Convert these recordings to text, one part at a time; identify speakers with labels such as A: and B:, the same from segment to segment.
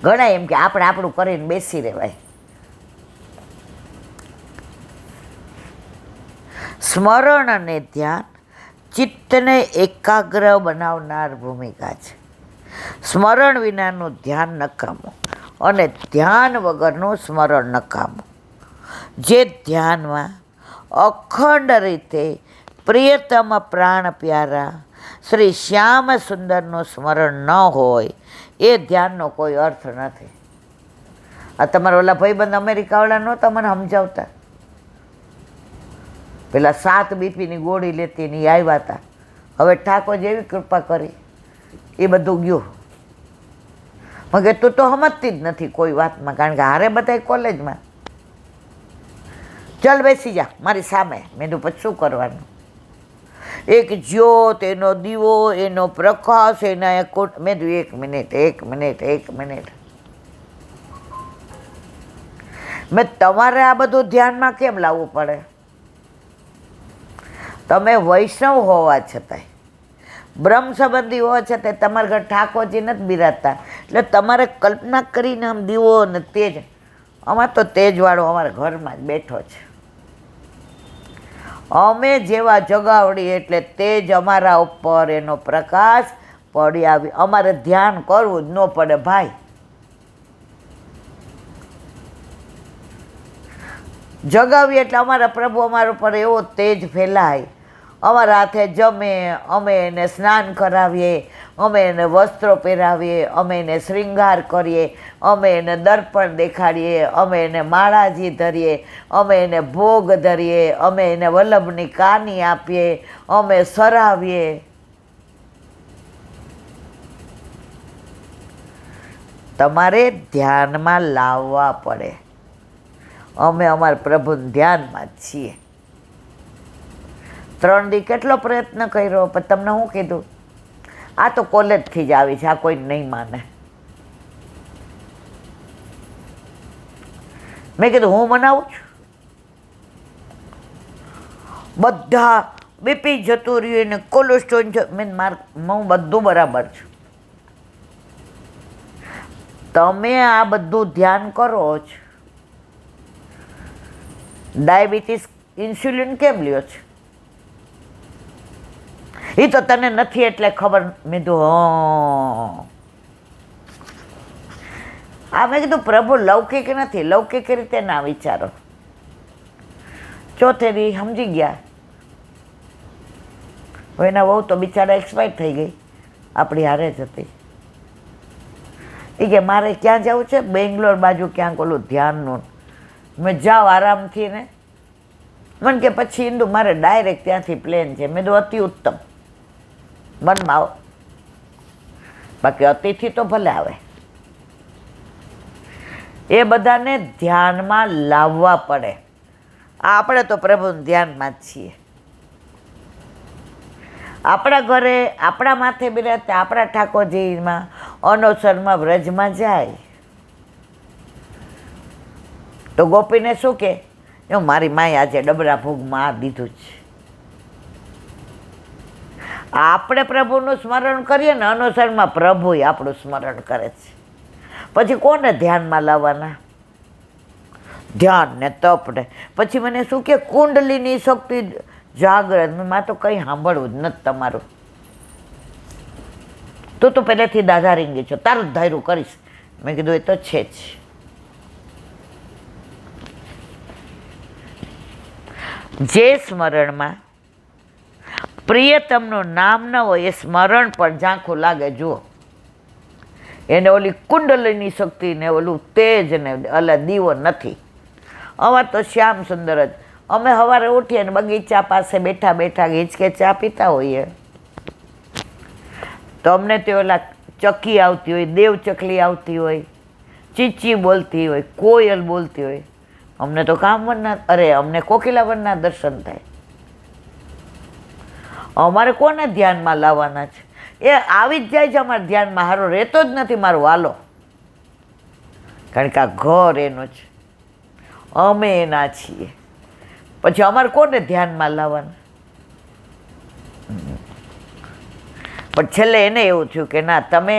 A: ઘણા એમ કે આપણે આપણું કરીને બેસી રહેવાય. સ્મરણ અને ધ્યાન ચિત્તને એકાગ્ર બનાવનાર ભૂમિકા છે. સ્મરણ વિનાનું ધ્યાન નકામું અને ધ્યાન વગરનું સ્મરણ નકામું. જે ધ્યાનમાં અખંડ રીતે પ્રિયતમ પ્રાણ પ્યારા શ્રી શ્યામ સુંદરનું સ્મરણ ન હોય એ ધ્યાનનો કોઈ અર્થ નથી. આ તમારા ઓલા ભાઈબંધ અમેરિકાવાળા નહોતા મને સમજાવતા, પેલા 7 બીપીની ગોળી લેતી ને એ આવ્યા હતા. હવે ઠાકોર જેવી કૃપા કરી એ બધું ગયું. મગે તું તો સમજતી જ નથી કોઈ વાતમાં, કારણ કે હારે બધા કોલેજમાં. ચાલ બેસી જા મારી સામે. મેં તો પછી શું કરવાનું? એક જ્યોત, એનો દીવો, એનો પ્રકાશ, એના મેં તો 1 મિનિટ. મેં તમારે આ બધું ધ્યાનમાં કેમ લાવવું પડે? તમે વૈષ્ણવ હોવા છતાંય, બ્રહ્મ સંબંધી હોવા છતાંય તમારા ઘર ઠાકોરજી નથી બિરાજતા, એટલે તમારે કલ્પના કરીને આમ દીવો ને તેજ. અમારે તો તેજવાળો અમારા ઘરમાં જ બેઠો છે. અમે જેવા જગાવડી એટલે તેજ અમારા ઉપર, એનો પ્રકાશ પડી આવી. અમારે ધ્યાન કરવું જ ન પડે ભાઈ. જગાવીએ એટલે અમારા પ્રભુ અમારા ઉપર એવો તેજ ફેલાય. અમારા હાથે જમે, અમે એને સ્નાન કરાવીએ, અમે એને વસ્ત્રો પહેરાવીએ, અમે એને શૃંગાર કરીએ, અમે એને દર્પણ દેખાડીએ, અમે એને માળાજી ધરીએ, અમે એને ભોગ ધરીએ, અમે એને વલ્લભની કાની આપીએ, અમે સરાવીએ. તમારે ધ્યાનમાં લાવવા પડે. અમે અમારા પ્રભુના ધ્યાનમાં જ છીએ. 3 દી કેટલો પ્રયત્ન કર્યો, પણ તમને શું કીધું? આ તો કોલેજથી જ આવી છે, આ કોઈ નહીં માને. મેં કીધું હું મનાવું છું. બધા બીપી જતું રહ્યું ને કોલેસ્ટ્રોલ, હું બધું બરાબર છું. તમે આ બધું ધ્યાન કરો છો. ડાયાબિટીસ ઇન્સ્યુલિન કેમ લ્યો છે? એ તો તને નથી એટલે ખબર. મેં કીધું મેં કીધું પ્રભુ લૌકિક નથી, લૌકિક રીતે ના વિચારો. ચોથે દી સમજી ગયા. હવે એના વહુ તો બિચારા એક્સપાયર થઈ ગઈ, આપણી હારે જ હતી. એ કે મારે ક્યાં જવું છે? બેંગ્લોર બાજુ ક્યાંક ઓલું ધ્યાનનું. મેં જાઓ આરામથી ને. મને કે પછી ઇન્દુ મારે ડાયરેક્ટ ત્યાંથી પ્લેન છે. મેં તો અતિ ઉત્તમ, મનમાં આવો. બાકી અતિથી તો ભલે આવે. એ બધાને ધ્યાનમાં લાવવા પડે. આપણે તો પ્રભુના ધ્યાનમાં જ છીએ. આપણા ઘરે, આપણા માથે બિરાજતા આપણા ઠાકોરજીમાં અનોસરમાં વ્રજમાં જાય તો ગોપીને શું કે? મારી માએ આજે ડબરા ભોગમાં આ દીધું છે. આપણે પ્રભુનું સ્મરણ કરીએ ને અનુસરમાં, પ્રભુ આપણું સ્મરણ કરે છે. પછી કોને ધ્યાનમાં લાવવાના? ધ્યાન ને તપ ને. પછી મને શું કે કુંડલીની શક્તિ જાગ્રત. માં તો કંઈ સાંભળવું જ નથી તમારું. તું તો પહેલેથી દાદા રીંગી છો, તારું જ ધાર્યું કરીશ. મેં કીધું એ તો છે જ. જે સ્મરણમાં પ્રિયતમનું નામ ન હોય એ સ્મરણ પણ ઝાંખું લાગે. જુઓ, એને ઓલી કુંડલીની શક્તિ ને ઓલું તેજ ને ઓલા દીવો નથી. અમારે તો શ્યામ સુંદર જ. અમે સવારે ઉઠીએ ને બગીચા પાસે બેઠા બેઠા હિંચકે ચા પીતા હોઈએ તો અમને તે ઓલા ચકી આવતી હોય, દેવ ચકલી આવતી હોય, ચીચી બોલતી હોય, કોયલ બોલતી હોય. અમને તો અમને કોકિલાવનના દર્શન થાય. અમારે કોને ધ્યાનમાં લાવવાના છે? એ આવી જ જાય છે અમારા ધ્યાનમાં. હારો રહેતો જ નથી મારો વાલો, કારણ કે આ ઘર એનું છે, અમે એના છીએ. પછી અમારે કોને ધ્યાનમાં લાવવાના? પણ છેલ્લે એને એવું થયું કે ના, તમે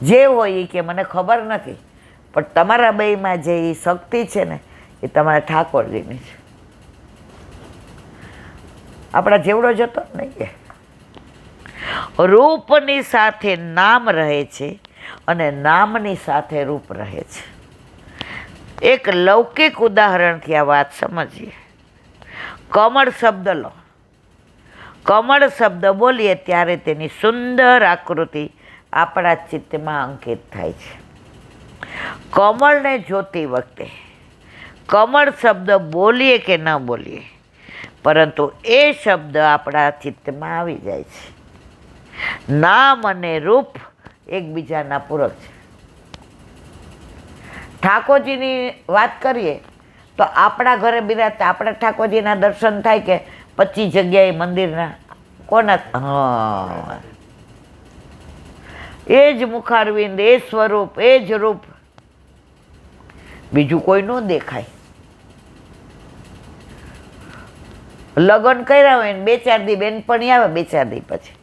A: જે હોય એ કે મને ખબર નથી, પણ તમારા બેયમાં જે એ શક્તિ છે ને એ તમારા ઠાકોરજીની છે. આપણા જેવડો જતો નહીં કે રૂપની સાથે નામ રહે છે અને નામની સાથે રૂપ રહે છે. એક લૌકિક ઉદાહરણથી આ વાત સમજીએ. કમળ શબ્દ લો. કમળ શબ્દ બોલીએ ત્યારે તેની સુંદર આકૃતિ આપણા ચિત્તમાં અંકિત થાય છે. કમળને જોતી વખતે કમળ શબ્દ બોલીએ કે ન બોલીએ, પરંતુ એ શબ્દ આપણા ચિત્તમાં આવી જાય છે. નામ અને રૂપ એકબીજાના પૂરક છે. ઠાકોરજીની વાત કરીએ તો આપણા ઘરે બિરાજતા આપણા ઠાકોરજીના દર્શન થાય કે 25 જગ્યાએ મંદિરના કોના? હા, એ જ મુખારવિંદ, એ સ્વરૂપ, એ જ રૂપ, બીજું કોઈ ન દેખાય. લગ્ન કર્યા હોય ને 2-4 દી બેનપણી આવે, 2-4 દી પછી,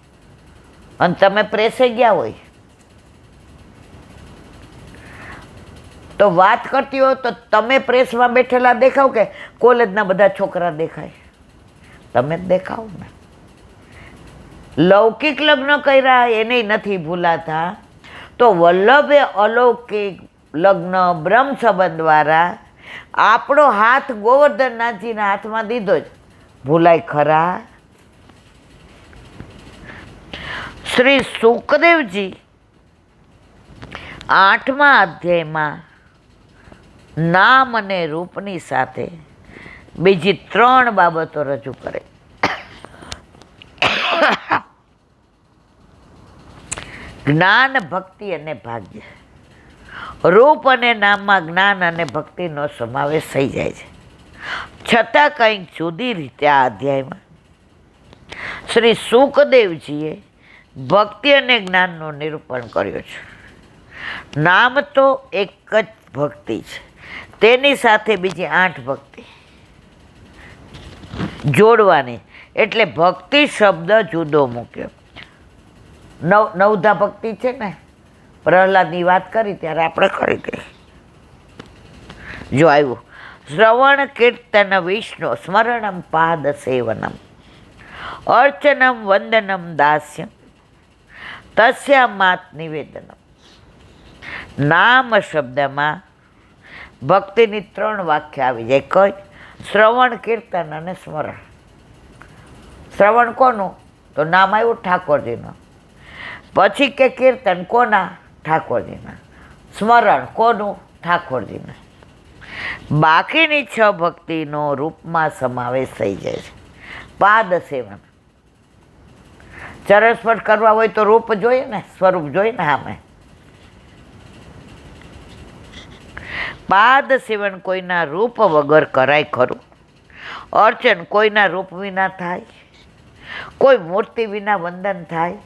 A: અને તમે પ્રેસે ગયા હોય તો વાત કરતી હોય તો તમે પ્રેસમાં બેઠેલા દેખાવ કે કોલેજના બધા છોકરા દેખાય? તમે જ દેખાવ ને. લૌકિક લગ્ન કર્યા એને નથી ભૂલાતા, તો વલ્લભે અલૌકિક લગ્ન બ્રહ્મ સંબંધ દ્વારા આપણો હાથ ગોવર્ધનનાથજીના હાથમાં દીધો જ ભૂલાય ખરા? શ્રી સુખદેવજી 8મા અધ્યાયમાં નામ અને રૂપની સાથે બીજી 3 બાબતો રજૂ કરે. જ્ઞાન, ભક્તિ અને ભાગ્ય. રૂપ અને નામમાં જ્ઞાન અને ભક્તિનો સમાવેશ થઈ જાય છે. છતાં કંઈક જુદી રીતે આ અધ્યાયમાં શ્રી સુખદેવજીએ ભક્તિ અને જ્ઞાનનું નિરૂપણ કર્યું છે. નામ તો એક જ ભક્તિ છે, તેની સાથે બીજી 8 ભક્તિ જોડવાની, એટલે ભક્તિ શબ્દ જુદો મૂક્યો. નવધા ભક્તિ છે ને, પ્રહલાદની વાત કરી ત્યારે આપણે કરી દઈએ. જો આવ્યું શ્રવણ કીર્તન વિષ્ણુ સ્મરણમ પાદ સેવનમ અર્ચનમ વંદનમ દાસ્યમ તસ્યામાત નિવેદનમ. નામ શબ્દમાં ભક્તિની 3 વાક્ય આવી જાય. કઈ? શ્રવણ, કીર્તન અને સ્મરણ. શ્રવણ કોનું? તો નામ આવ્યું ઠાકોરજીનું. પછી કે કીર્તન કોના? ઠાકોરજીના. સ્મરણ કોનું? ઠાકોરજીના. બાકીની 6 ભક્તિનો રૂપમાં સમાવેશ થઈ જાય છે. પાદ સેવન. ચરણસ્પર્શ કરવા હોય તો રૂપ જોઈએ ને, સ્વરૂપ જોઈએ ને સામે. પાદ સેવન કોઈના રૂપ વગર કરાય ખરું? અર્ચન કોઈના રૂપ વિના થાય? કોઈ મૂર્તિ વિના વંદન થાય?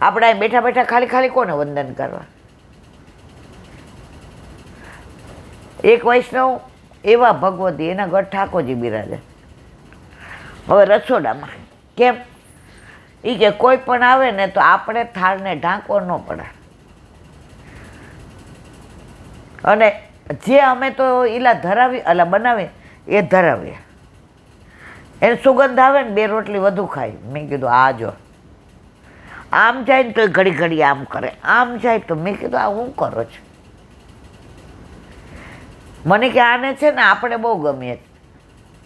A: આપણે બેઠા બેઠા ખાલી ખાલી કોને વંદન કરવા? એક વૈષ્ણવ એવા ભગવતી, એના ઘર ઠાકોરજી બિરાજે. હવે રસોડામાં કેમ? એ કે કોઈ પણ આવે ને તો આપણે થાળને ઢાંકવો ન પડે. અને જે અમે તો ઈલા ધરાવી અલા બનાવીએ એ ધરાવીએ. એને સુગંધ આવે ને 2 રોટલી વધુ ખાય. મેં કીધું આ જો આમ જાય ને તો ઘડી ઘડી આમ કરે, આમ જાય તો મેં કીધું આ હું કરો છો? મને કે આને છે ને આપણે બહુ ગમીએ,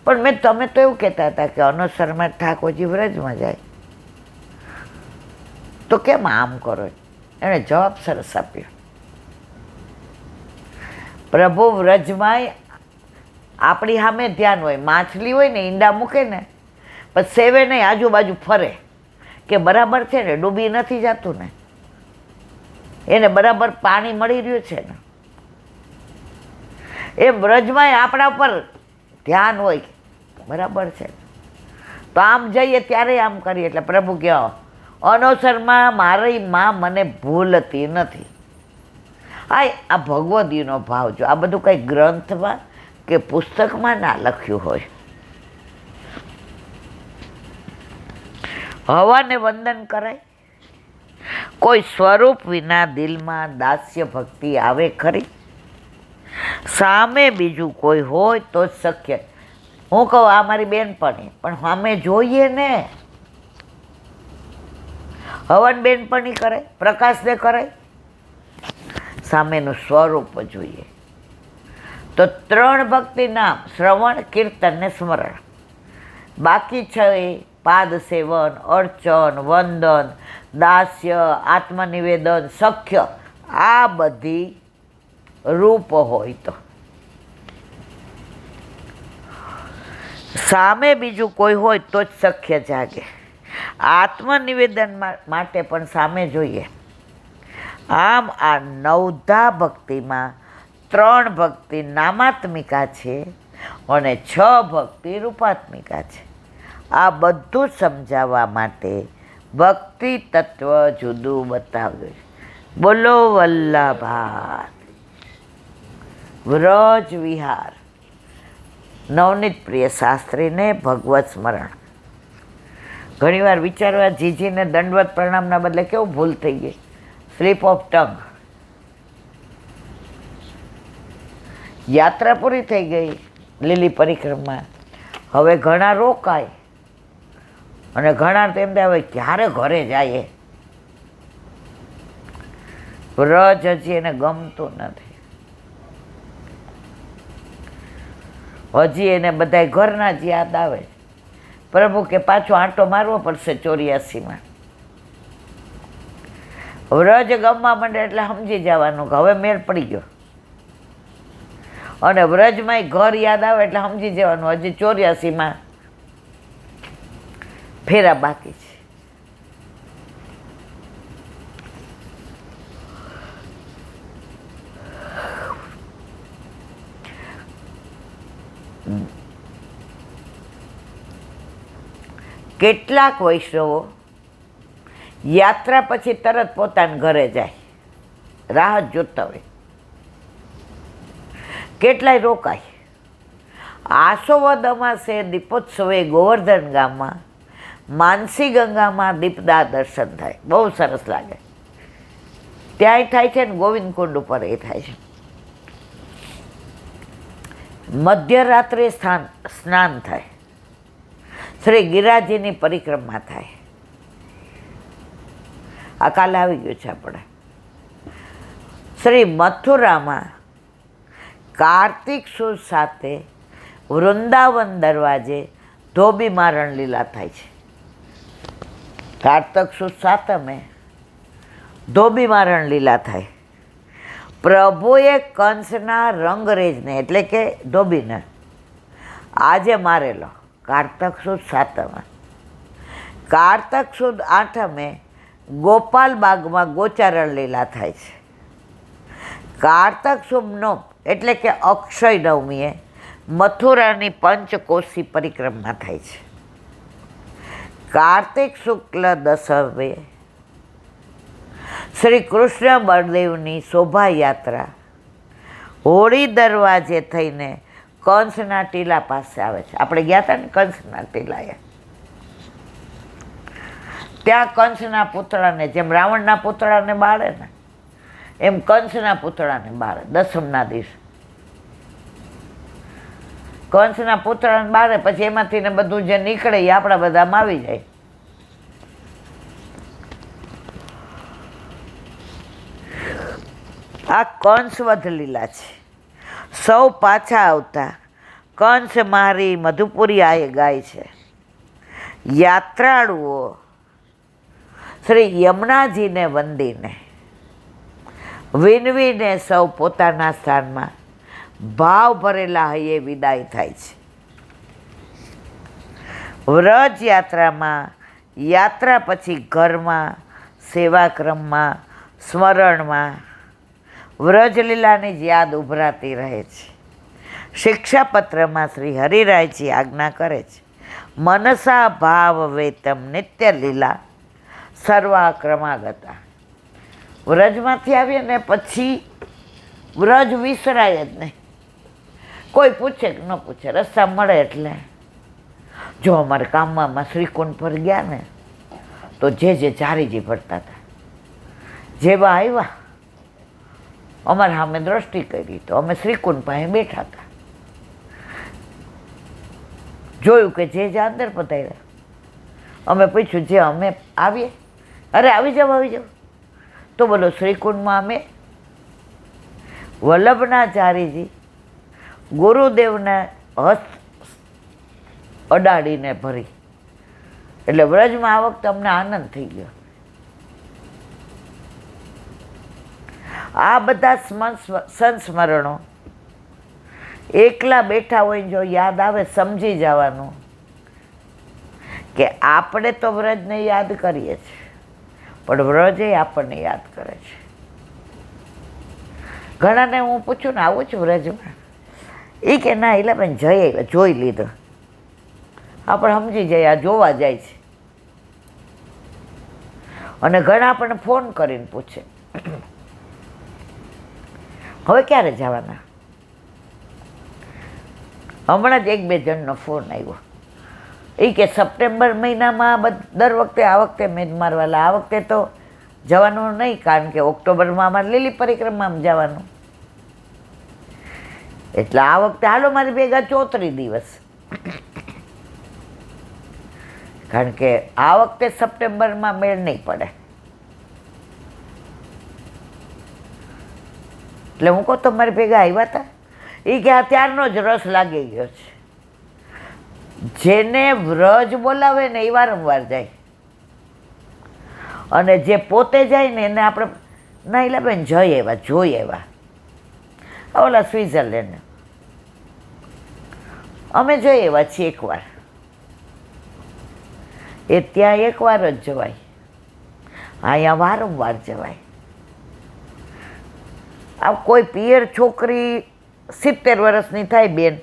A: પણ તમે તો એવું કહેતા હતા કે અનુસરમાં ઠાકોરજી વ્રજમાં જાય, તો કેમ આમ કરો? એણે જવાબ સરસ આપ્યો. પ્રભુ વ્રજમાં આપણી સામે ધ્યાન હોય. માછલી હોય ને ઈંડા મૂકે ને પછી સેવે નહીં, આજુબાજુ ફરે કે બરાબર છે ને, ડૂબી નથી જતું ને, એને બરાબર પાણી મળી રહ્યું છે ને. એ વ્રજમાં આપણા પર ધ્યાન હોય, બરાબર છે. તો આમ જઈએ ત્યારે આમ કરીએ. એટલે પ્રભુ કહો અનોસરમાં મારી માં મને ભૂલતી નથી. આ ભગવદીનો ભાવ. જો આ બધું કંઈ ગ્રંથમાં કે પુસ્તકમાં ના લખ્યું હોય. હવાને વંદન કરાય, કોઈ સ્વરૂપ વિના દિલમાં દાસ્ય ભક્તિ આવે ખરી? સામે બીજું કોઈ હોય તો જ શક્ય. હું કહું આ મારી બેનપણી, પણ સામે જોઈએ ને. હવન બેનપણી કરે, પ્રકાશને કરે, સામેનું સ્વરૂપ જોઈએ. તો 3 ભક્તિ નામ: શ્રવણ, કીર્તન ને સ્મરણ. બાકી 6 પાદ સેવન, અર્ચન, વંદન, દાસ્ય, આત્મનિવેદન, સખ્ય, આ બધી રૂપ હોય તો. સામે બીજું કોઈ હોય તો જ સખ્ય જાગે. આત્મનિવેદન માટે પણ સામે જોઈએ. આમ આ 9ધા ભક્તિમાં 3 ભક્તિ નામાત્મિકા છે અને 6 ભક્તિ રૂપાત્મિકા છે. આ બધું સમજાવવા માટે ભક્તિ તત્વ જુદું બતાવ્યું. બોલો વલ્લભા વ્રજ વિહાર. નવનીત પ્રિય શાસ્ત્રીને ભગવત સ્મરણ. ઘણીવાર વિચારવા જીજીને દંડવત પ્રણામના બદલે કેવું ભૂલ થઈ ગઈ, સ્લીપ ઓફ ટંગ. યાત્રા પૂરી થઈ ગઈ લીલી પરિક્રમા. હવે ઘણા રોકાય અને ઘણા તેમ હવે ક્યારે ઘરે જાય. વ્રજ હજી એને ગમતું નથી. હજી એને બધા ઘરના જ યાદ આવે. પ્રભુ કે પાછો આંટો મારવો પડશે 84માં. વ્રજ ગમવા માંડે એટલે સમજી જવાનું કે હવે મેળ પડી ગયો. અને વ્રજમાંય ઘર યાદ આવે એટલે સમજી જવાનું હજી 84માં ફેરા બાકી છે. કેટલાક વૈષ્ણવો યાત્રા પછી તરત પોતાના ઘરે જાય, રાહ જોતા હોય. કેટલાય રોકાય. આસોવદ અમાસે દીપોત્સવે ગોવર્ધન ગામમાં માનસી ગંગામાં દીપદાર દર્શન થાય. બહુ સરસ લાગે. ત્યાંય થાય છે ને ગોવિંદકુંડ ઉપર એ થાય છે. મધ્યરાત્રે સ્નાન થાય. શ્રી ગિરાજીની પરિક્રમા થાય. આ કાલે આવી ગયું છે આપણે. શ્રી મથુરામાં કાર્તિક સુદ સાથે વૃંદાવન દરવાજે ધોબી મારણ લીલા થાય છે. કાર્તક સુદ સાતમે ધોબી મારણ લીલા થાય. પ્રભુએ કંસના રંગરેજને એટલે કે ધોબીને આજે મારેલો કાર્તક સુદ સાતમે. કાર્તક સુદ આઠમે ગોપાલ બાગમાં ગોચારણ લીલા થાય છે. કાર્તક સુદ નોમ એટલે કે અક્ષય નવમીએ મથુરાની પંચકોશી પરિક્રમા થાય છે. કાર્તિક શુક્લ દશમે શ્રી કૃષ્ણ બળદેવની શોભાયાત્રા હોળી દરવાજે થઈને કંસના ટીલા પાસે આવે છે. આપણે ગયા હતા ને કંસના ટીલાએ, ત્યાં કંસના પૂતળાને જેમ રાવણના પૂતળાને બાળે ને એમ કંસના પૂતળાને બાળે. દસમના દિવસે કંસના પૂતળાને બાળે, પછી એમાંથી ને બધું જે નીકળે એ આપણા બધામાં આવી જાય. આ કંસવધ લીલા છે. સૌ પાછા આવતા કંસ મારી મધુપુરી આએ ગાય છે. યાત્રાળુઓ શ્રી યમુનાજીને વંદીને વિનવીને સૌ પોતાના સ્થાનમાં ભાવ ભરેલા હૈયે વિદાય થાય છે. વ્રજ યાત્રામાં યાત્રા પછી ઘરમાં, સેવાક્રમમાં, સ્મરણમાં વ્રજલીલાની જ યાદ ઉભરાતી રહે છે. શિક્ષાપત્રમાં શ્રી હરિરાયજી આજ્ઞા કરે છે, મનસા ભાવ વેતમ નિત્ય લીલા સર્વા ક્રમાગતા. વ્રજમાંથી આવીએ ને પછી વ્રજ વિસરાય જ નહીં. કોઈ પૂછે કે ન પૂછે, રસ્તા મળે એટલે જો અમારે કામમાં શ્રીકુંડ પર ગયા ને તો જે જારીજી ભરતા હતા જેવા આવ્યા અમારા સામે દ્રષ્ટિ કરી તો અમે શ્રીકુંડ પાસે બેઠા હતા. જોયું કે જે અંદર પધાર્યા. અમે પૂછ્યું જે અમે આવીએ, અરે આવી જાવ. તો બોલો શ્રીકુંડમાં અમે વલ્લભનાચાર્યજી ગુરુદેવના હસ્ત અડાડીને ભરી. એટલે વ્રજમાં આ વખતે અમને આનંદ થઈ ગયો. આ બધા સંસ્મરણો એકલા બેઠા હોય જો યાદ આવે, સમજી જવાનું કે આપણે તો વ્રજને યાદ કરીએ છીએ, પણ વ્રજ એ આપણને યાદ કરે છે. ઘણાને હું પૂછું ને આવું છું વ્રજમાં, એ કે ના એટલે બેન જોઈ લીધો. આપણે સમજી જાય આ જોવા જાય છે. અને ઘણા આપણને ફોન કરીને પૂછે હવે ક્યારે જવાના. હમણાં જ 1-2 જણનો ફોન આવ્યો. એ કે સપ્ટેમ્બર મહિનામાં દર વખતે, આ વખતે મેં મારવાલા, આ વખતે તો જવાનું નહીં, કારણ કે ઓક્ટોબરમાં અમારે લીલી પરિક્રમામાં જવાનું. એટલે આ વખતે હાલો મારી ભેગા 34 દિવસ, કારણ કે આ વખતે સપ્ટેમ્બરમાં મેળ નહીં પડે. એટલે હું કહું તમારી ભેગા આવ્યા હતા, એ કે આ ત્યારનો જ રસ લાગી ગયો છે. જેને વ્રજ બોલાવે ને એ વારંવાર જાય, અને જે પોતે જાય ને એને આપણે ના એલા બેન જોઈ એવા. ઓલા સ્વિટ્ઝરલેન્ડ અમે જોઈ એવા છીએ એકવાર. એ ત્યાં એકવાર જ જવાય, અહીંયા વારંવાર જવાય. આ કોઈ પિયર છોકરી 70 વર્ષની થાય બેન,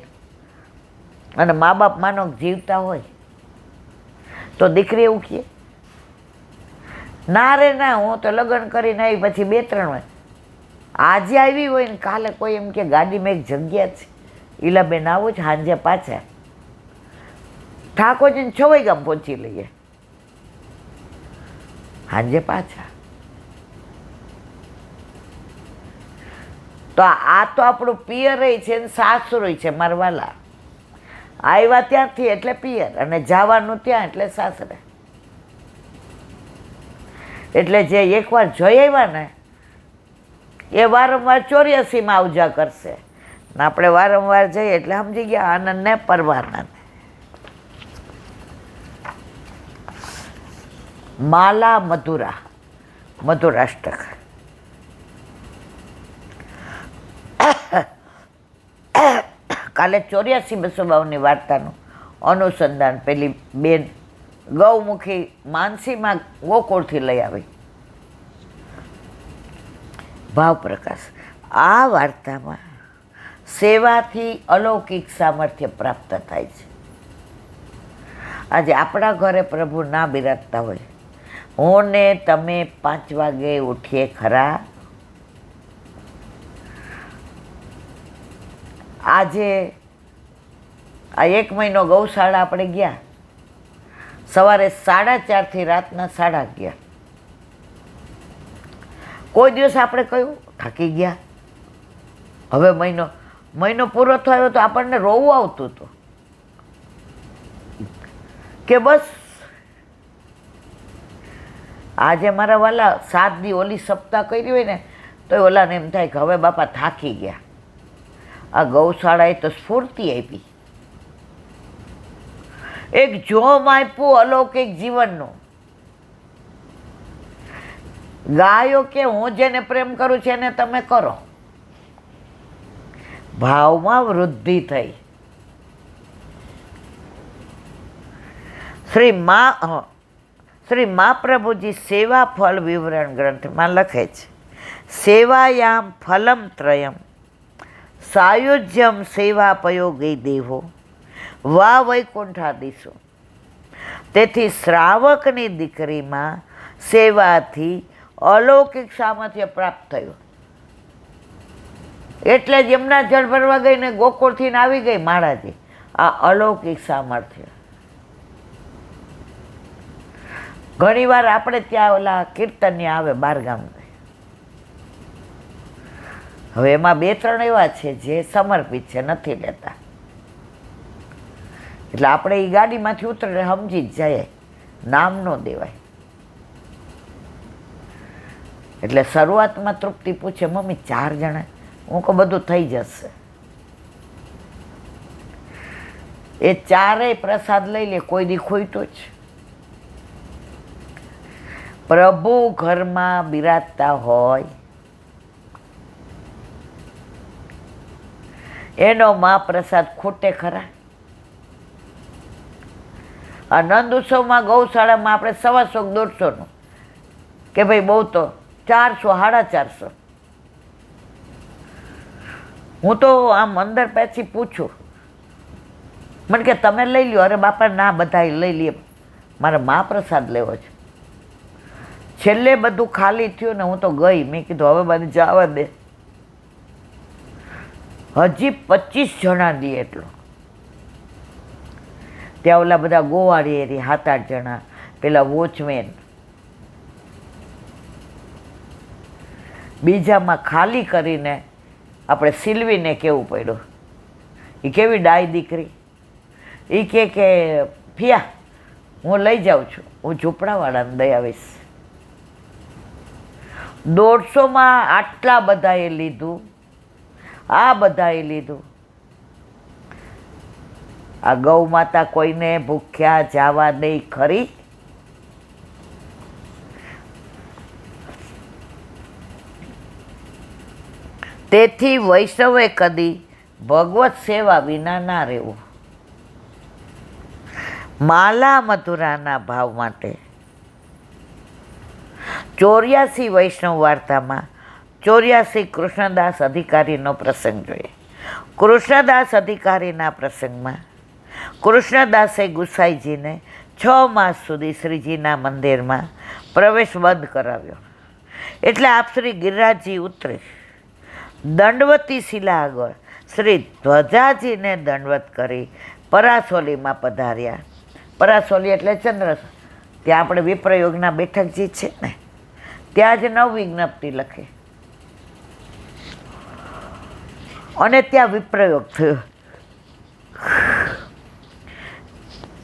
A: અને મા બાપ માનો જીવતા હોય તો દીકરી એવું કહે ના રે ના, હું તો લગ્ન કરીને આવી પછી 2-3 વાર આજે આવી હોય ને કાલે કોઈ એમ કે ગાડીમાં એક જગ્યા છે, ઈલા બેન આવું જ સાંજે પાછા ઠાકોરજીને 6 વાગ્યા પહોંચી લઈએ, સાંજે પાછા. તો આ તો આપણું પિયર છે ને સાસુ છે. મારવાલા આવ્યા ત્યાંથી એટલે પિયર, અને જવાનું ત્યાં એટલે સાસરે. એટલે જે એકવાર જોઈ આવ્યા ને એ વારંવાર 84માં આવજા કરશે ને આપણે વારંવાર જઈએ એટલે સમજી ગયા આનંદને પરવાનંદ. માલા મધુરાષ્ટક કાલે 84-252 વાર્તાનું અનુસંધાન પેલી બેન ગૌમુખી માનસીમાં ગોકુળથી લઈ આવી. ભાવપ્રકાશ. આ વાર્તામાં સેવાથી અલૌકિક સામર્થ્ય પ્રાપ્ત થાય છે. આજે આપણા ઘરે પ્રભુ ના બિરાજતા હોય, હું ને તમે 5 વાગે ઉઠીએ ખરા? આજે આ 1 મહિનો ગૌશાળા આપણે ગયા, સવારે 4:30 રાતના 11:30. કોઈ દિવસ આપણે કહ્યું થાકી ગયા? હવે મહિનો પૂરો થયો તો આપણને રોવું આવતું હતું કે બસ આજે મારા વાલા 7 દી ઓલી સપ્તાહ કરી હોય ને તો ઓલાને એમ થાય કે હવે બાપા થાકી ગયા. આ ગૌશાળાએ તો સ્ફૂર્તિ આપી, એક જોમ આપ્યું અલૌકિક જીવનનું. ગાયો કે હું જેને પ્રેમ કરું છું એને તમે કરો. ભાવમાં વૃદ્ધિ થઈ. શ્રી મહાપ્રભુજી સેવા ફળ વિવરણ ગ્રંથમાં લખે છે, સેવાયામ ફલમ ત્રયમ સાયુજ્યમ સેવા પયોગી દેવો વા વૈકુંઠાદિશો. તેથી શ્રાવકની દીકરીમાં સેવાથી અલૌકિક સામર્થ્ય પ્રાપ્ત થયું. એટલે જ એમના જળ ભરવા ગઈને ગોકુળથી આવી ગઈ મહારાજી. આ અલૌકિક સામર્થ્ય. ઘણીવાર આપણે ત્યાં ઓલા કીર્તન્ય આવે બારગામ, હવે એમાં 2-3 એવા છે જે સમર્પિત છે, નથી લેતા. એટલે આપણે એ ગાડીમાંથી ઉતરે સમજી જ જાય, નામ ન દેવાય. એટલે શરૂઆતમાં તૃપ્તિ પૂછે, મમ્મી 4 જણા? હું કહું બધું થઈ જશે. એ 4 પ્રસાદ લઈ લે, કોઈ દી ખોઈતો જ. પ્રભુ ઘરમાં બિરાજતા હોય એનો મહાપ્રસાદ ખોટે ખરા? આ નંદ ઉત્સવમાં ગૌશાળામાં આપણે 125-150નું, કે ભાઈ બહુ તો 400-450. હું તો આમ અંદર પછી પૂછું, મને કે તમે લઈ લ્યો. અરે બાપા ના, બધા લઈ લઈએ, મારે મહાપ્રસાદ લેવો છે. છેલ્લે બધું ખાલી થયું ને હું તો ગઈ. મેં કીધું હવે મને જવા દે. હજી 25 જણા દે એટલો. ત્યાં ઓલા બધા ગોવાળી એરી 7-8 જણા, પેલા વોચમેન, બીજામાં ખાલી કરીને આપણે સિલવીને કેવું પડ્યું. એ કેવી ડાય દીકરી. એ કે ફિયા હું લઈ જાઉં છું, હું ઝૂંપડાવાળાને દઈ આવીશ. 150માં આટલા બધાએ લીધું, આ બધાએ લીધું. આ ગૌ માતા કોઈને ભૂખ્યા જવા દે ખરી? તેથી વૈષ્ણવે કદી ભગવત સેવા વિના ના રહેવું. માલા મધુરાના ભાવ માટે 84 વૈષ્ણવ વાર્તામાં 84 કૃષ્ણદાસ અધિકારીનો પ્રસંગ જોઈએ. કૃષ્ણદાસ અધિકારીના પ્રસંગમાં કૃષ્ણદાસે ગુસાઈજીને 6 માસ સુધી શ્રીજીના મંદિરમાં પ્રવેશ બંધ કરાવ્યો. એટલે આપ શ્રી ગિરિરાજજી ઉતરે દંડવતી શિલા આગળ શ્રી ધ્વજાજીને દંડવત કરી પરાસોલીમાં પધાર્યા. પરાસોલી એટલે ચંદ્ર, ત્યાં આપણે વિપ્રયોગના બેઠકજી છે ને, ત્યાં જ નવવિજ્ઞપ્તિ લખે અને ત્યાં વિપ્રયોગ થયો.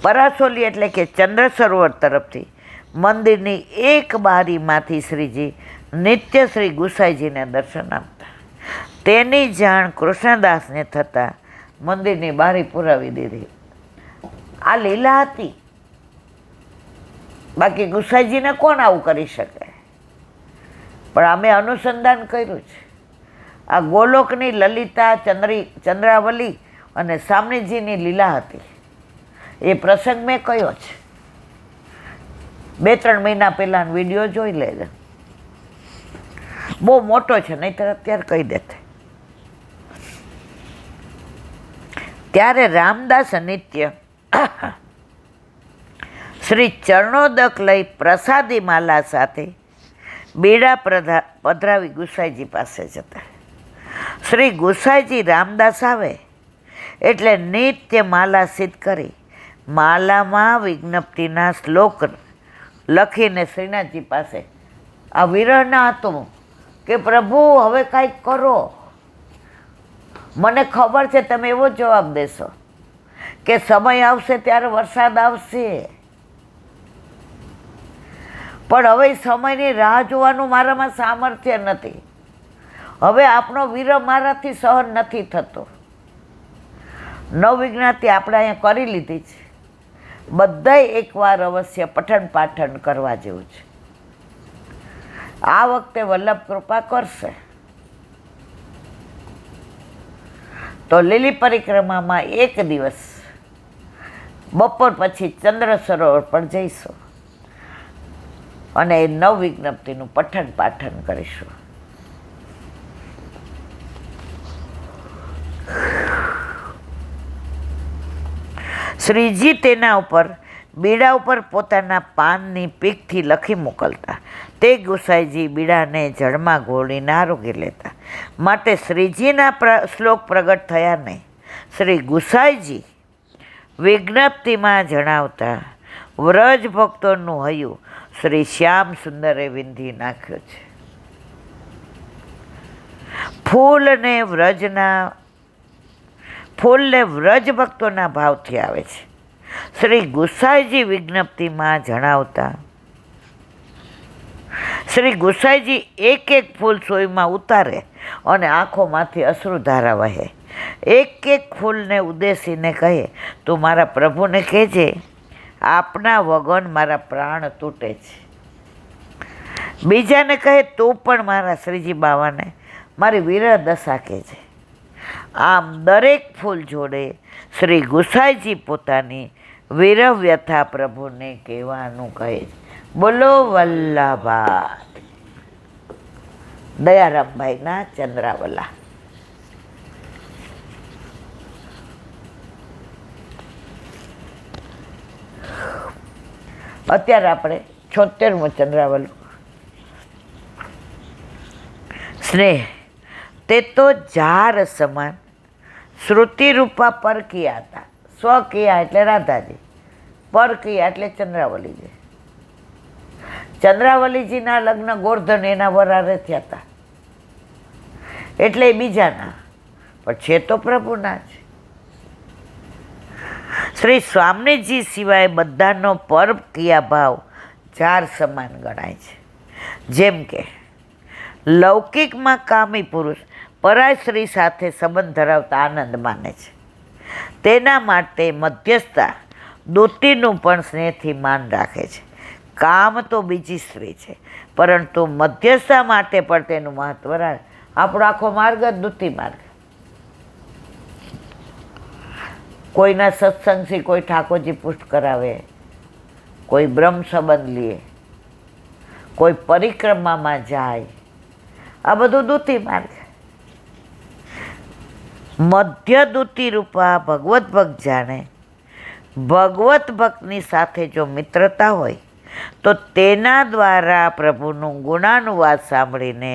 A: પરાસોલી એટલે કે ચંદ્ર સરોવર તરફથી મંદિરની એક બારીમાંથી શ્રીજી નિત્ય શ્રી ગુસાઈજીને દર્શન આપતા. તેની જાણ કૃષ્ણદાસને થતાં મંદિરની બારી પુરાવી દીધી. આ લીલા હતી, બાકી ગુસાઈજીને કોણ આવું કરી શકે? પણ અમે અનુસંધાન કર્યું છે. આ ગોલોકની લલિતા ચંદ્રાવલી અને સામણીજીની લીલા હતી. એ પ્રસંગ મેં કયો છે, 2-3 મહિના પહેલાનો વિડીયો જોઈ લેજો. બહુ મોટો છે, નહીંતર અત્યારે કહી દેતે. ત્યારે રામદાસ નિત્ય શ્રી ચરણોદક લઈ પ્રસાદી માલા સાથે બીડા પધરાવી ગુસાઈજી પાસે જતા. શ્રી ગુસાઈજી રામદાસ આવે એટલે નિત્ય માલા સિદ્ધ કરી માલામાં વિજ્ઞપ્તિના શ્લોક લખીને શ્રીનાથજી પાસે આ વિરહના હતું કે પ્રભુ હવે કાંઈક કરો. મને ખબર છે તમે એવો જવાબ દેશો કે સમય આવશે ત્યારે વરસાદ આવશે, પણ હવે સમયની રાહ જોવાનું મારામાં સામર્થ્ય નથી. હવે આપણો વિરહ મારાથી સહન નથી થતો. નવવિજ્ઞાતિ આપણે અહીંયા કરી લીધી છે. બધાય એકવાર અવશ્ય પઠન પાઠન કરવા જેવું છે. આ વખતે વલ્લભ કૃપા કરશે તો લીલી પરિક્રમામાં એક દિવસ બપોર પછી ચંદ્ર સરોવર પર જઈશું અને એ નવવિજ્ઞપ્તિનું પઠન પાઠન કરીશું. શ્રીજી તેના ઉપર બીડા ઉપર પોતાના પાનની પીકથી લખી મોકલતા. તે ગુસાઈજી બીડાને જળમાં ઘોળીને આરોગી લેતા. માટે શ્રીજીના શ્લોક પ્રગટ થયા નહીં. શ્રી ગુસાઈજી વિજ્ઞપ્તિમાં જણાવતા વ્રજ ભક્તોનું હૈયું શ્રી શ્યામ સુંદરે વિંધી નાખ્યો છે. ફૂલને વ્રજ ભક્તોના ભાવથી આવે છે. શ્રી ગુસાઈજી વિજ્ઞપ્તિમાં જણાવતા, શ્રી ગુસાઈજી એક એક ફૂલ સોયમાં ઉતારે અને આંખોમાંથી અશ્રુધારા વહે. એક એક ફૂલને ઉદ્દેશીને કહે, તું મારા પ્રભુને કહેજે, આપના વગર મારા પ્રાણ તૂટે છે. બીજાને કહે, તું પણ મારા શ્રીજી બાવાને મારી વિરહ દશા કહેજે. આમ દરેક ફૂલ જોડે શ્રી ગુસાઈજી પોતાની વિરહ વ્યથા પ્રભુને કહેવાનું કહે છે. બોલો વલ્લભા દયારામભાઈના ચંદ્રાવલા. અત્યારે આપણે 76મો ચંદ્રાવલું. સ્નેહ તે તો ઝાર સમાન શ્રુતિરૂપા પરકિયા હતા. સ્વકિયા એટલે રાધાજી, પરકિયા એટલે ચંદ્રાવલીજી. ચંદ્રાવલીજીના લગ્ન ગોર્ધન એના વરારે થયા હતા, એટલે બીજાના, પણ છે તો પ્રભુના જ. શ્રી સ્વામીજી સિવાય બધાનો પરકિયા ભાવ ઝાર સમાન ગણાય છે. જેમ કે લૌકિકમાં કામી પુરુષ પરાય સ્ત્રી સાથે સંબંધ ધરાવતા આનંદ માને છે, તેના માટે મધ્યસ્થા દૂતીનું પણ સ્નેહથી માન રાખે છે. કામ તો બીજી સ્ત્રી છે, પરંતુ મધ્યસ્થા માટે પણ તેનું મહત્વ રાખે. આપણો આખો માર્ગ જ દૂતી માર્ગ. કોઈના સત્સંગથી કોઈ ઠાકોરજી પુષ્ટ કરાવે, કોઈ બ્રહ્મ સંબંધ લે, કોઈ પરિક્રમામાં જાય, આ બધું દૂતી માર્ગ. મધ્ય દૂતી રૂપા ભગવત ભક્ત જાણે ભગવત ભક્તની સાથે જો મિત્રતા હોય તો તેના દ્વારા પ્રભુનું ગુણાનુવાદ સાંભળીને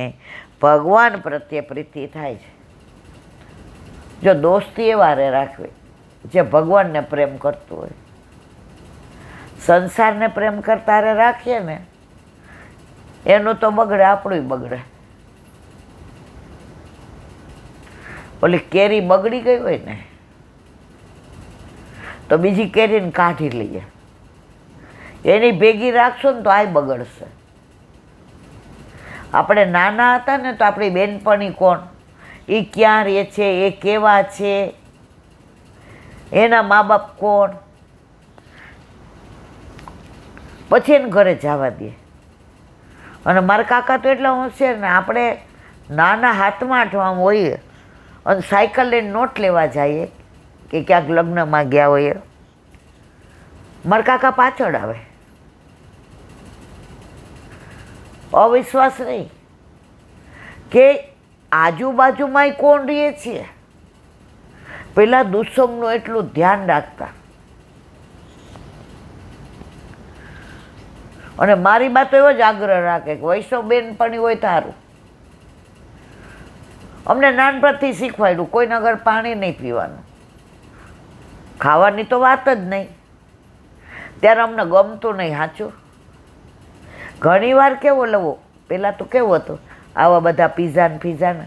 A: ભગવાન પ્રત્યે પ્રીતિ થાય છે. જો દોસ્તી એ વારે રાખવી જે ભગવાનને પ્રેમ કરતું હોય. સંસારને પ્રેમ કરતા રાખીએ ને એનું તો બગડે, આપણું બગડે. ઓલી કેરી બગડી ગઈ હોય ને તો બીજી કેરીને કાઢી લઈએ, એની ભેગી રાખશો ને તો આ બગડશે. આપણે નાના હતા ને તો આપણી બેનપણી કોણ, એ ક્યાં રહે છે, એ કેવા છે, એના મા બાપ કોણ, પછી એને ઘરે જવા દે. અને મારા કાકા તો એટલા હોશિયાર ને, આપણે નાના હાથમાં આઠવામાં હોઈએ અને સાયકલ લઈને નોટ લેવા જઈએ કે ક્યાંક લગ્નમાં ગયા હોઈએ, મારા કાકા પાછળ આવે. અવિશ્વાસ નહીં કે આજુબાજુમાં કોણ રહીએ છીએ, પેલા દુસ્સંગનું એટલું ધ્યાન રાખતા. અને મારી બા તો એવો જ આગ્રહ રાખે કે વૈષ્ણવ બેનપણી હોય તારું. અમને નાનપણથી શીખવાડ્યું કોઈના ઘર પાણી નહીં પીવાનું, ખાવાની તો વાત જ નહીં. ત્યારે અમને ગમતું નહીં. સાચું, ઘણી વાર કેવો લેવો, પહેલાં તો કેવું હતું, આવા બધા પીઝાને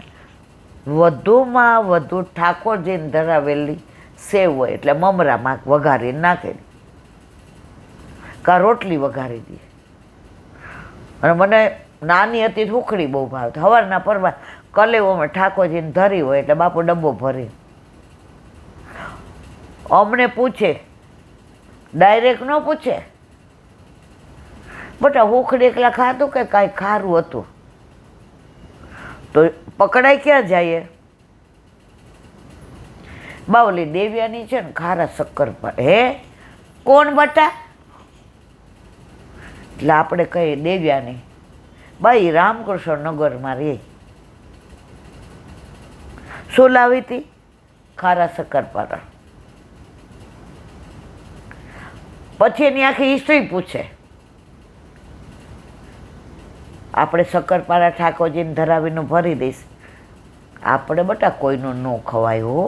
A: વધુમાં વધુ ઠાકોરજીને ધરાવેલી સેવ હોય એટલે મમરામાં વઘારીને નાખેલી, કાં રોટલી વઘારી દઈએ. અને મને નાની હતી ઢોકળી બહુ ભાવતી. સવારના પરવા કલેવોમાં ઠાકોરજીને ધરી હોય એટલે બાપુ ડબ્બો ભરી અમને પૂછે, ડાયરેક્ટ ન પૂછે, બટા હોખડી એકલા ખાધું કે કાંઈ ખારું હતું? તો પકડાઈ ક્યાં જઈએ? બાવલી દેવ્યાની છે ને ખારા શક્કર પર. હે કોણ બટા? એટલે આપણે કહીએ દેવ્યાની. બાઈ રામકૃષ્ણ નગરમાં રહે. શું લાવી હતી? ખારા શક્કરપારા. પછી એની આખી હિસ્ટ્રી પૂછે. આપણે શક્કરપારા ઠાકોરજીને ધરાવીને ભરી દઈશ. આપણે બટા કોઈનું ન ખવાય હો.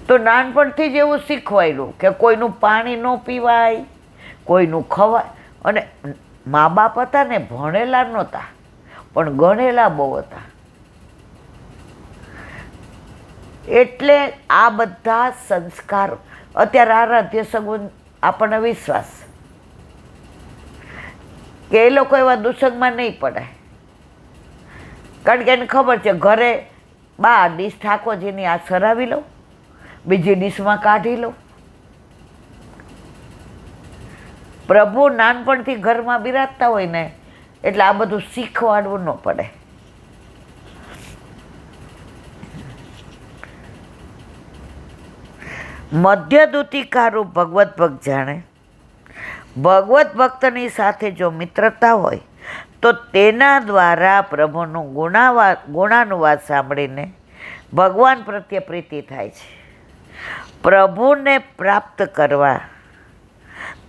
A: તો નાનપણથી જ એવું શીખવાયેલું કે કોઈનું પાણી ન પીવાય, કોઈનું ખવાય. અને મા બાપ હતા ને ભણેલા નહોતા પણ ગણેલા બહુ હતા. એટલે આ બધા સંસ્કાર અત્યારે આરાધ્ય સગુન આપણને વિશ્વાસ કે એ લોકો એવા દુસંગમાં નહીં પડે, કારણ કે એને ખબર છે ઘરે બા ડીશ ઠાકોરજીની આ સરાવી લઉં, બીજી ડીશમાં કાઢી લઉં. પ્રભુ નાનપણથી ઘરમાં બિરાજતા હોય ને એટલે આ બધું શીખવાડવું ન પડે. મધ્યદૂતિકારું ભગવત ભક્ત જાણે. ભગવત ભક્તની સાથે જો મિત્રતા હોય તો તેના દ્વારા પ્રભુનું ગુણાનુવાદ સાંભળીને ભગવાન પ્રત્યે પ્રીતિ થાય છે. પ્રભુને પ્રાપ્ત કરવા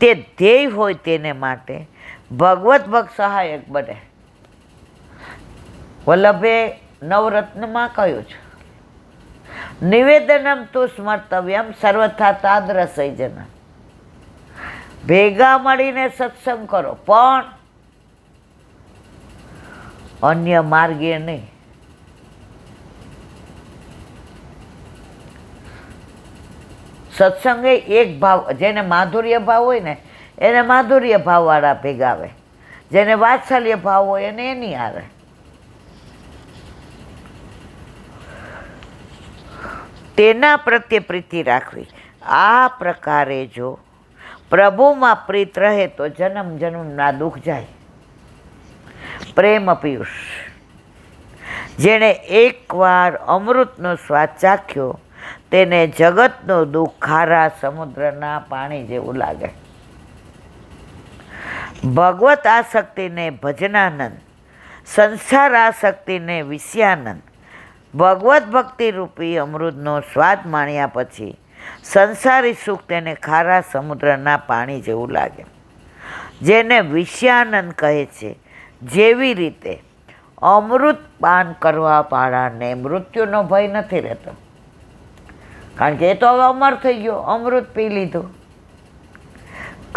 A: તે ધ્યેય હોય તેને માટે ભગવત ભક્ત સહાયક બને. વલ્લભે નવરત્નમાં કહ્યું છે, નિવેદનમ તું સ્મર્તવ્યમ સર્વથા તાદ્રસૈજન. ભેગા મળીને સત્સંગ કરો પણ અન્ય માર્ગે નહીં. સત્સંગ એ એક ભાવ, જેને માધુર્ય ભાવ હોય ને એને માધુર્ય ભાવવાળા ભેગા આવે, જેને વાત્સલ્ય ભાવ હોય એને એની આવે. તેના પ્રત્યે પ્રીતિ રાખવી. આ પ્રકારે જો પ્રભુમાં પ્રીત રહે તો જન્મ જન્મના દુઃખ જાય. પ્રેમ પિયુષ. જેણે એકવાર અમૃતનો સ્વાદ ચાખ્યો તેને જગતનું દુઃખ ખારા સમુદ્રના પાણી જેવું લાગે. ભગવત આસક્તિને ભજનાનંદ, સંસાર આસક્તિને વિષયાનંદ. ભગવત ભક્તિ રૂપી અમૃતનો સ્વાદ માણ્યા પછી સંસારી સુખ તેને ખારા સમુદ્રના પાણી જેવું લાગે. જેને વિષયાનંદ કહે છે, જેવી રીતે અમૃત પાન કરવા વાળાને મૃત્યુનો ભય નથી રહેતો, કારણ કે એ તો હવે અમર થઈ ગયો, અમૃત પી લીધું.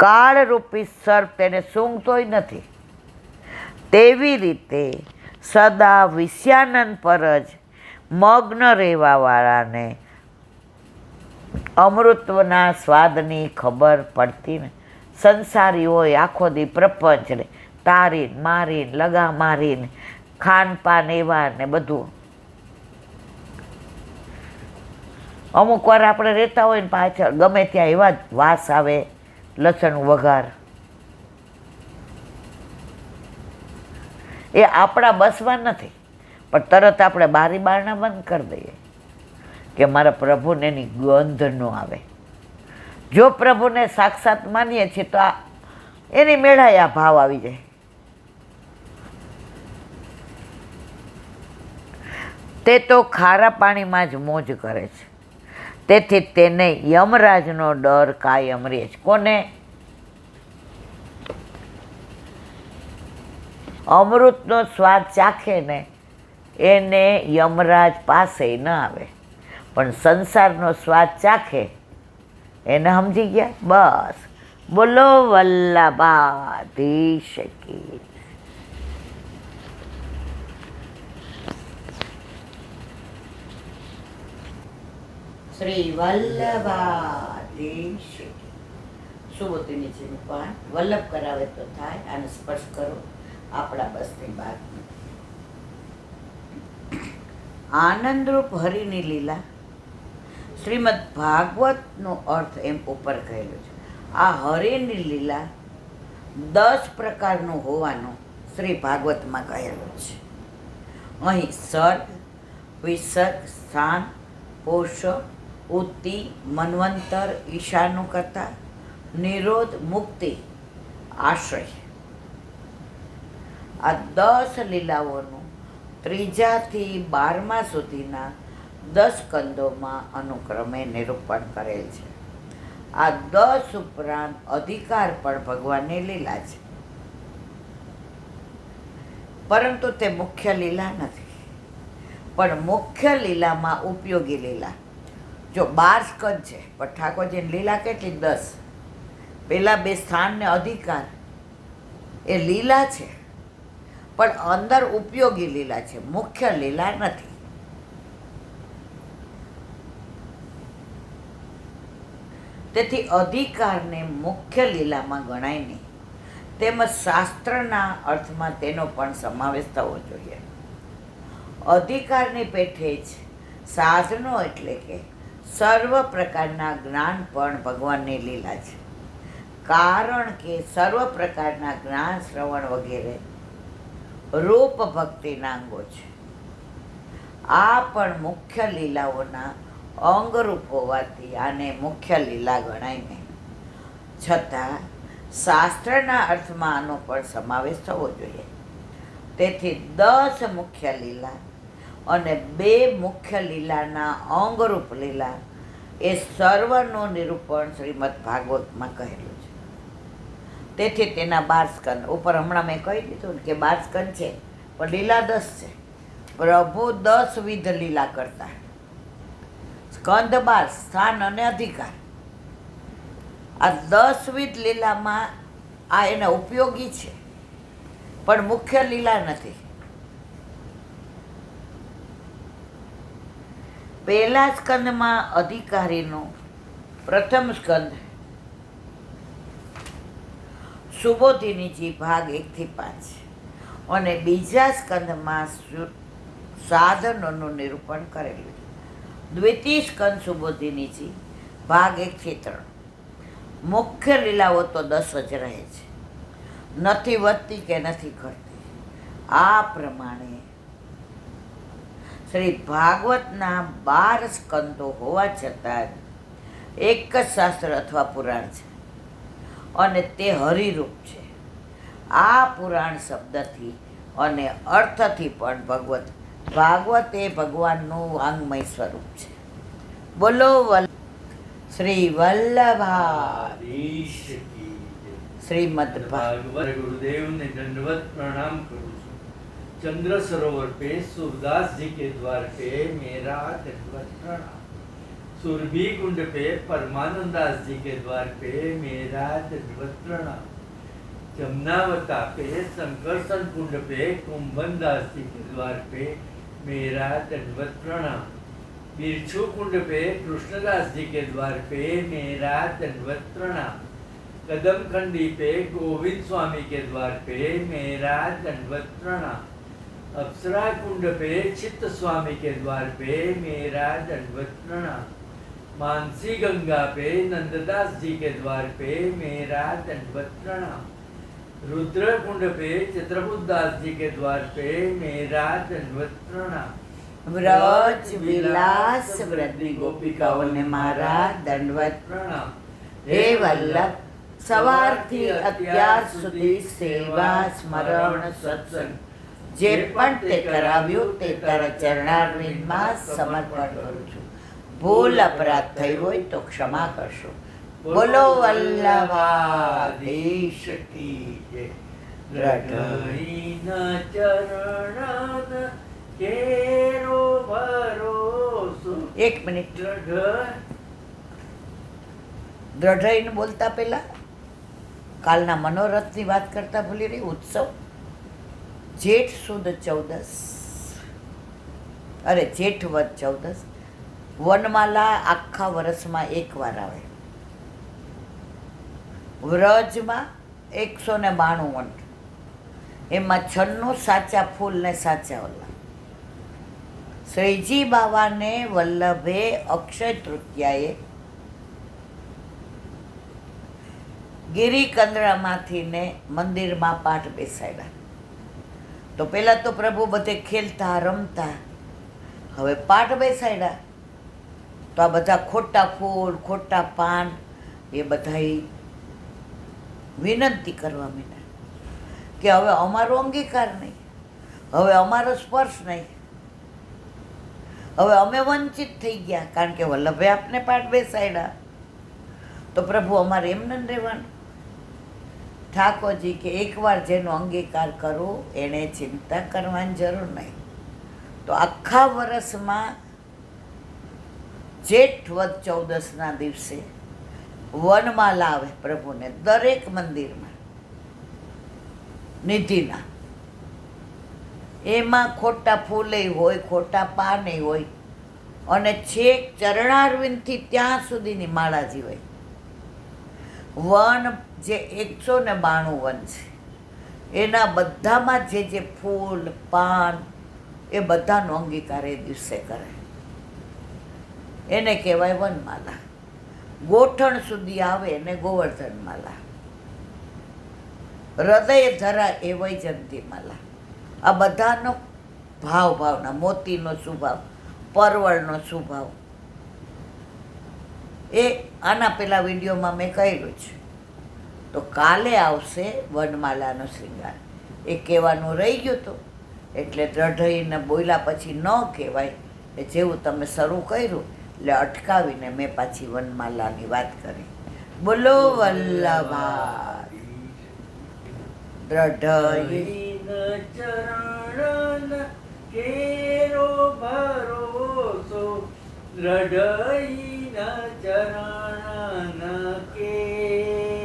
A: કાળરૂપી સર્પ તેને સૂંઘતોય નથી. તેવી રીતે સદા વિષયાનંદ પર જ મગ્ન રહેવાવાળાને અમૃતના સ્વાદની ખબર પડતી ને. સંસારી હોય આખો દી પ્રપંચને તારીને મારીને લગા મારીને ખાનપાન એવા ને બધું. અમુક વાર આપણે રહેતા હોય ને પાછળ ગમે ત્યાં એવા જ વાસ આવે, લસણ વઘાર. એ આપણા બસમાં નથી, પણ તરત આપણે બારી બારણા બંધ કરી દઈએ કે મારા પ્રભુને એની ગંધ ન આવે. જો પ્રભુને સાક્ષાત માનીએ છીએ તો આ એની મેળાએ આ ભાવ આવી જાય. તે તો ખારા પાણીમાં જ મોજ કરે છે, તેથી તેને યમરાજનો ડર કાયમ રહે છે. કોને? અમૃતનો સ્વાદ ચાખે ને એને યમરાજ પાસે ન આવે, પણ સંસારનો સ્વાદ ચાખે એને સમજી ગયા. બસ બોલો વલ્લભાધીશ કી. શ્રી વલ્લભાધીશ. સુબોધી નીચેનું પાન વલ્લભ કરાવે તો થાય. આને સ્પર્શ કરો આપણા બસની બહાર. આનંદરૂપ હરિની લીલા. શ્રીમદ ભાગવતનો અર્થ એમ ઉપર કહેલો છે. આ હરિની લીલા 10 પ્રકારનું હોવાનું શ્રી ભાગવતમાં કહેલું છે. અહીં સર્ગ, વિસર્ગ, સ્થાન, પોષ, ઉત્તિ, મન્વંતર, ઈશાનુકતા, નિરોધ, મુક્તિ, આશ્રય. આ 10 લીલાઓનું 3થી 12મા સુધીના 10 સ્કંદોમાં અનુક્રમે નિરૂપણ કરેલ છે. આ 10 ઉપરાંત અધિકાર પણ ભગવાનની લીલા છે, પરંતુ તે મુખ્ય લીલા નથી. પણ મુખ્ય લીલામાં ઉપયોગી લીલા. જો 12 સ્કંદ છે પણ ઠાકોરજીની લીલા કેટલી? 10. પેલા 2 સ્થાન ને અધિકાર એ લીલા છે, પણ અંદર ઉપયોગી લીલા છે, મુખ્ય લીલા નથી. તેથી અધિકારને મુખ્ય લીલામાં ગણાય નહીં, તેમજ શાસ્ત્રના અર્થમાં તેનો પણ સમાવેશ થવો જોઈએ. અધિકારની પેઠે જ સાધનો એટલે કે સર્વ પ્રકારના જ્ઞાન પણ ભગવાનની લીલા છે, કારણ કે સર્વ પ્રકારના જ્ઞાન, શ્રવણ વગેરે રૂપ ભક્તિના અંગો છે. આ પણ મુખ્ય લીલાઓના અંગરૂપ હોવાથી આને મુખ્ય લીલા ગણાય નહીં. છતાં શાસ્ત્રના અર્થમાં આનો પણ સમાવેશ થવો જોઈએ. તેથી 10 મુખ્ય લીલા અને 2 મુખ્ય લીલાના અંગરૂપ લીલા એ સર્વનું નિરૂપણ શ્રીમદ ભાગવતમાં કહેલું છે. તેથી તેના 12 સ્કંદ ઉપર હમણાં મેં કહી દીધું ને કે 12 સ્કંદ છે, પણ લીલા 10 છે. પ્રભુ 10 વિધ લીલા કરતા. સ્કંદ 12, સ્થાન અને અધિકાર. આ 10 વિધ લીલામાં આ એના ઉપયોગી છે, પણ મુખ્ય લીલા નથી. પહેલા સ્કંદમાં અધિકારીનો પ્રથમ સ્કંદ સુબોધિનીજી ભાગ 1 થી 5 અને બીજા સ્કંદમાં સાધનોનું નિરૂપણ કરેલું છે. દ્વિતીય સ્કંદ સુબોધિનીજી ભાગ 1 થી 3. મુખ્ય લીલાઓ તો 10 જ રહે છે, નથી વધતી કે નથી ઘટતી. આ પ્રમાણે શ્રી ભાગવતના 12 સ્કંદો હોવા છતાં એક જ શાસ્ત્ર અથવા પુરાણ છે અને તે હરિરૂપ છે. આ પુરાણ શબ્દથી અને અર્થથી પણ ભાગવત એ ભગવાનનું વાંગમય સ્વરૂપ છે. બોલો શ્રી વલ્લભાધીશ કી જય. શ્રીમદ ભાગવત
B: गुरुदेव ने दंडवत प्रणाम करूँ છું. चंद्र सरोवर पे सूरदास जी के द्वार पे मेरा दंडवत प्रणाम. सुरभि कुंड पे परमानंदास जी के द्वार पे मेरा दंडवत प्रणाम. जमुनावता पे संकर्षण कुंड पे कुंभनदास जी के द्वार पे मेरा दंडवत प्रणाम. बिरछू कुंड पे कृष्णदास जी के द्वार पे मेरा दंडवत प्रणाम. कदम खंडी पे गोविंद स्वामी के द्वार पे मेरा दंडवत प्रणाम. अप्सरा कुंड पे चित्त स्वामी के द्वार पे मेरा दंडवत प्रणाम. मानसी गंगा पे नंददास जी के द्वार पे मेरा दंडवत प्रणाम. रुद्र कुंड पे चित्रबुद्धास जी के द्वार पे मेरा दंडवत प्रणाम.
A: વ્રજ વિલાસ વ્રજની ગોપિકાઓને મારા દંડવત
B: પ્રણામ.
A: હે વલ્લભ, સવારથી અત્યાર સુધી સેવા, સ્મરણ, સત્સંગ જે પણ તે કરાવ્યું તે તારા ચરણારવિંદમાં સમર્પણ કરું છું. ભૂલ અપરાધ થઈ હોય તો ક્ષમા કરશો. બોલો વલ્લભાધીશ કી જય.
B: દ્રઢઈના ચરણન કેરો ભરોસો.
A: 1 મિનિટ. દ્રઢઈને બોલતા પહેલા કાલના મનોરથની વાત કરતા ભૂલી રહી. ઉત્સવ જેઠ સુદ 14, જેઠ વદ 14. વનમાલા આખા વર્ષમાં 1 વાર આવે. વ્રજમાં 192 વન, એમાં 96 સાચા ફૂલ ને સાચા ઓલા. શ્રીજી બાવાને વલ્લભે અક્ષય તૃતીયાએ ગિરિકંદરામાંથી ને મંદિરમાં પાઠ બેસાડ્યા. તો પહેલાં તો પ્રભુ બધે ખેલતા રમતા, હવે પાઠ બેસાડ્યા તો આ બધા ખોટા ફૂલ, ખોટા પાન એ બધા વિનંતી કરવા માંડ્યા કે હવે અમારો અંગીકાર નહીં, હવે અમારો સ્પર્શ નહીં, હવે અમે વંચિત થઈ ગયા, કારણ કે વલ્લભે આપને પાઠ બેસાડ્યા તો પ્રભુ અમારે એમને રહેવાનું. ઠાકોરજી કે એકવાર જેનો અંગીકાર કરો એને ચિંતા કરવાની જરૂર નહીં. તો આખા વર્ષમાં જેઠ વદ 14ના દિવસે વનમાલા આવે પ્રભુને દરેક મંદિરમાં નિધિના. એમાં ખોટા ફૂલે હોય, ખોટા પાને હોય અને છેક ચરણારવિંદથી ત્યાં સુધીની માળાજી હોય. વન જે 192 વન છે એના બધામાં જે ફૂલ પાન એ બધાનો અંગીકાર એ દિવસે કરે. એને કહેવાય વનમાલા. ગોઠણ સુધી આવે એને ગોવર્ધનમાલા. હૃદય ધરા એ વૈજંતીમાલા. આ બધાનો ભાવના, મોતીનો સ્વભાવ, પરવળનો સ્વભાવ એ આના પેલા વિડીયોમાં મેં કહ્યું છે. તો કાલે આવશે વનમાલાનો શ્રૃંગાર. એ કહેવાનું રહી ગયું હતું એટલે દ્રઢઈને બોલ્યા પછી ન કહેવાય. એ જેવું તમે શરૂ કર્યું એટલે અટકાવીને મેં પાછી વનમાલાની વાત કરી. બોલો વલ્લભા દ્રઢ
B: ચરણ કેરો ભરોસો દ્રઢ ચરણ કેરો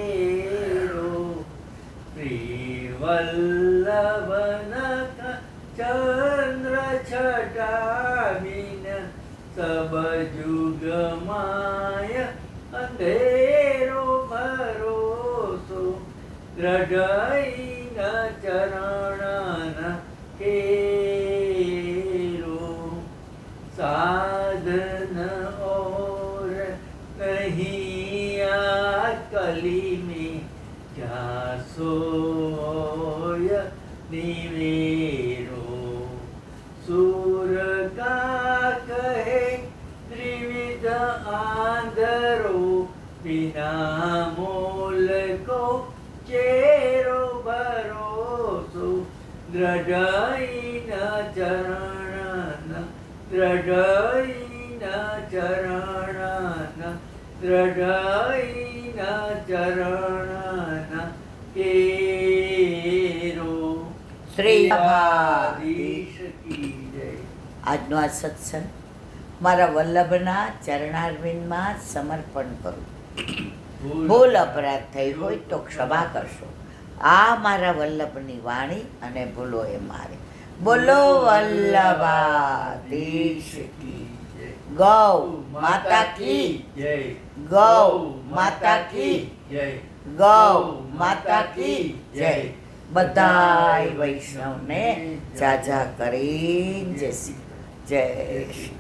B: પ્રિયવલ્લભન ચંદ્ર છટાવીન સબ જુગમાય અંધેરો ભરોસો દ્રઢ ચરણ કેરો સાધન और नहीं आ कली में क्या सोय निवेरो सूर का कहे त्रिविध आंधरो बिना मोल को चेरो भरोसो દ્રઢ ચરણ દ્રઢ ચરણ દ્રઢ ચરણ કેરો
A: શ્રી
B: આદિશ કી જય.
A: આજનો આ સત્સંગ મારા વલ્લભના ચરણારવિંદમાં સમર્પણ કરું. ભૂલ અપરાધ થઈ હોય તો ક્ષમા કરશો. આ મારા વલ્લભની વાણી અને ભૂલો એ મારી. બોલો વલ્લભાધીશ કી
B: જય.
A: ગૌ માતા કી
B: જય.
A: ગૌ માતા કી
B: જય.
A: ગૌ માતા કી જય. બધાય વૈષ્ણવને જાજા કરી જય શ્રી